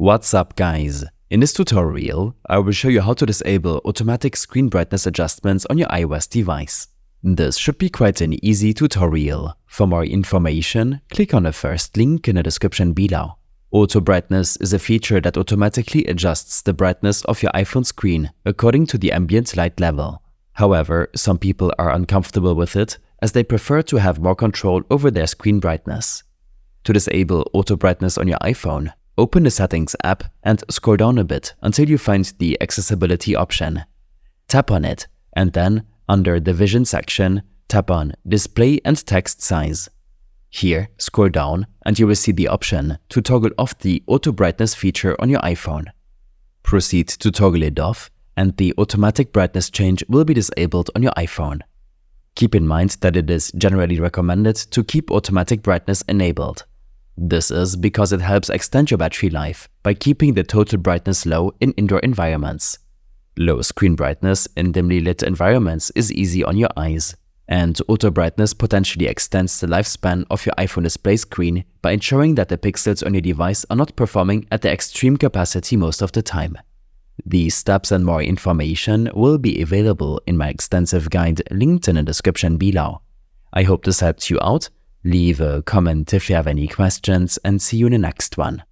What's up, guys? In this tutorial, I will show you how to disable automatic screen brightness adjustments on your iOS device. This should be quite an easy tutorial. For more information, click on the first link in the description below. Auto brightness is a feature that automatically adjusts the brightness of your iPhone screen according to the ambient light level. However, some people are uncomfortable with it as they prefer to have more control over their screen brightness. To disable auto brightness on your iPhone, open the Settings app and scroll down a bit until you find the Accessibility option. Tap on it and then, under the Vision section, tap on Display and Text Size. Here, scroll down and you will see the option to toggle off the auto brightness feature on your iPhone. Proceed to toggle it off and the automatic brightness change will be disabled on your iPhone. Keep in mind that it is generally recommended to keep automatic brightness enabled. This is because it helps extend your battery life by keeping the total brightness low in indoor environments. Low screen brightness in dimly lit environments is easy on your eyes, and auto brightness potentially extends the lifespan of your iPhone display screen by ensuring that the pixels on your device are not performing at the extreme capacity most of the time. These steps and more information will be available in my extensive guide linked in the description below. I hope this helped you out. Leave a comment if you have any questions and see you in the next one.